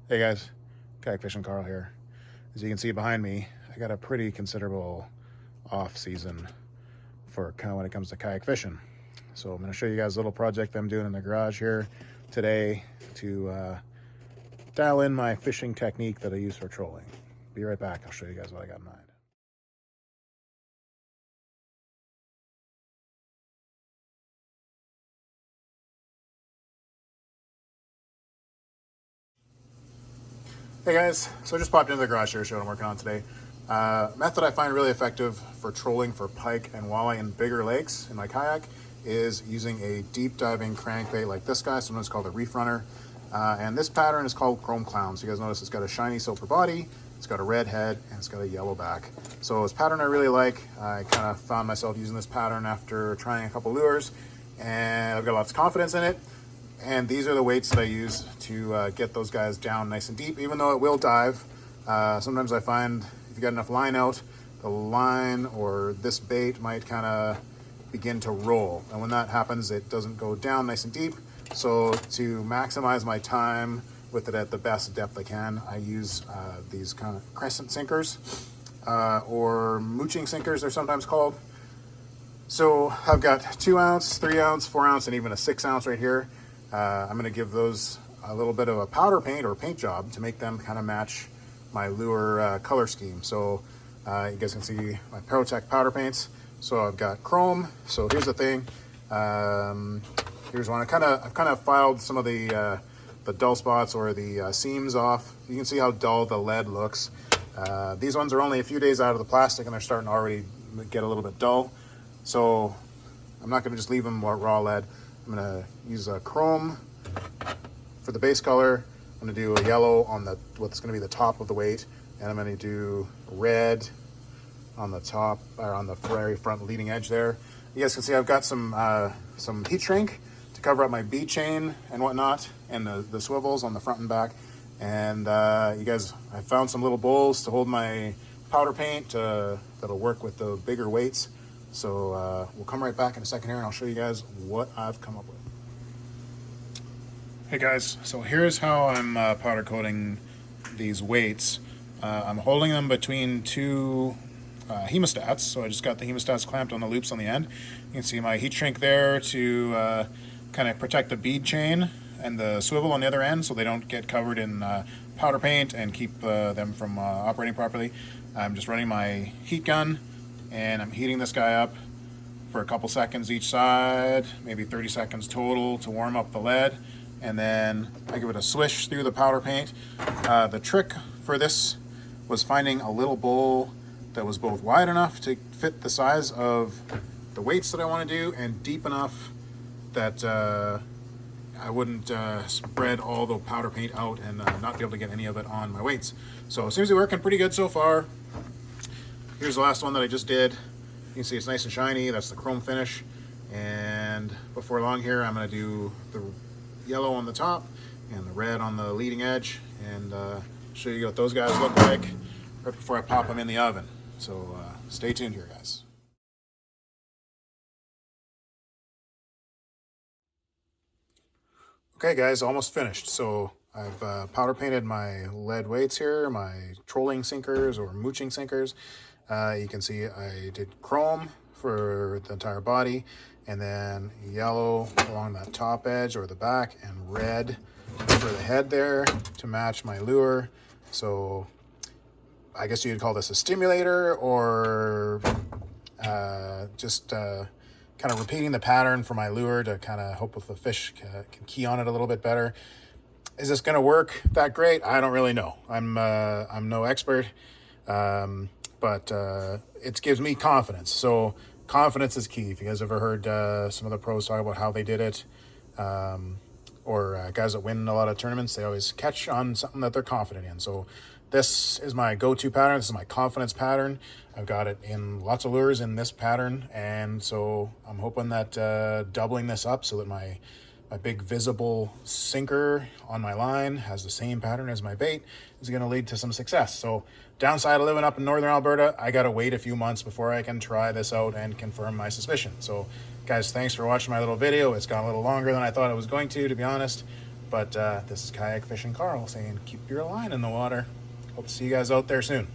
Hey guys, Kayak Fishing Carl here. As you can see behind me, I got a pretty considerable off season for kind of when it comes to kayak fishing. So I'm going to show you guys a little project I'm doing in the garage here today to dial in my fishing technique that I use for trolling. Be right back. I'll show you guys what I got in mind. Hey guys, so I just popped into the garage here to show what I'm working on today. Method I find really effective for trolling for pike and walleye in bigger lakes in my kayak is using a deep diving crankbait like this guy, sometimes called a reef runner. And this pattern is called Chrome Clown. So you guys notice it's got a shiny silver body, it's got a red head, and it's got a yellow back. So it's a pattern I really like. I kind of found myself using this pattern after trying a couple lures, and I've got lots of confidence in it. And these are the weights that I use to get those guys down nice and deep, even though it will dive. Sometimes I find if you got enough line out, the line or this bait might kind of begin to roll. And when that happens, it doesn't go down nice and deep. So to maximize my time with it at the best depth I can, I use these kind of crescent sinkers or mooching sinkers, they're sometimes called. So I've got 2 ounce, 3 ounce, 4 ounce, and even a 6 ounce right here. I'm going to give those a little bit of a powder paint or paint job to make them kind of match my lure color scheme. So you guys can see my Tech powder paints. So I've got chrome. So here's the thing. Here's one. I've kind of filed some of the dull spots or the seams off. You can see how dull the lead looks. These ones are only a few days out of the plastic and they're starting to already get a little bit dull. So I'm not going to just leave them raw lead. I'm going to use a chrome for the base color. I'm going to do a yellow on what's going to be the top of the weight, and I'm going to do red on the top, or on the very front leading edge there. You guys can see I've got some heat shrink to cover up my bead chain and whatnot, and the swivels on the front and back. And you guys, I found some little bowls to hold my powder paint that'll work with the bigger weights. So we'll come right back in a second here and I'll show you guys what I've come up with. Hey guys, so here's how I'm powder coating these weights. I'm holding them between two hemostats. So I just got the hemostats clamped on the loops on the end. You can see my heat shrink there to kind of protect the bead chain and the swivel on the other end so they don't get covered in powder paint and keep them from operating properly. I'm just running my heat gun and I'm heating this guy up for a couple seconds each side, maybe 30 seconds total to warm up the lead, and then I give it a swish through the powder paint. The trick for this was finding a little bowl that was both wide enough to fit the size of the weights that I want to do and deep enough that I wouldn't spread all the powder paint out and not be able to get any of it on my weights. So it seems to be working pretty good so far. Here's the last one that I just did. You can see it's nice and shiny. That's the chrome finish. And before long here, I'm going to do the yellow on the top and the red on the leading edge and show you what those guys look like right before I pop them in the oven. So stay tuned here, guys. Okay, guys, almost finished. So I've powder painted my lead weights here, my trolling sinkers or mooching sinkers. You can see I did chrome for the entire body, and then yellow along that top edge or the back, and red for the head there to match my lure. So I guess you'd call this a stimulator, or just kind of repeating the pattern for my lure to kind of hope if the fish can key on it a little bit better. Is this going to work that great? I don't really know. I'm no expert. But it gives me confidence. So confidence is key. If you guys ever heard some of the pros talk about how they did it, or guys that win a lot of tournaments, they always catch on something that they're confident in. So this is my go-to pattern. This is my confidence pattern. I've got it in lots of lures in this pattern, and so I'm hoping that doubling this up so that my big visible sinker on my line has the same pattern as my bait is going to lead to some success. So downside of living up in northern Alberta, I got to wait a few months before I can try this out and confirm my suspicion. So guys, thanks for watching my little video. It's gone a little longer than I thought it was going to be honest. But this is Kayak Fishing Carl saying keep your line in the water. Hope to see you guys out there soon.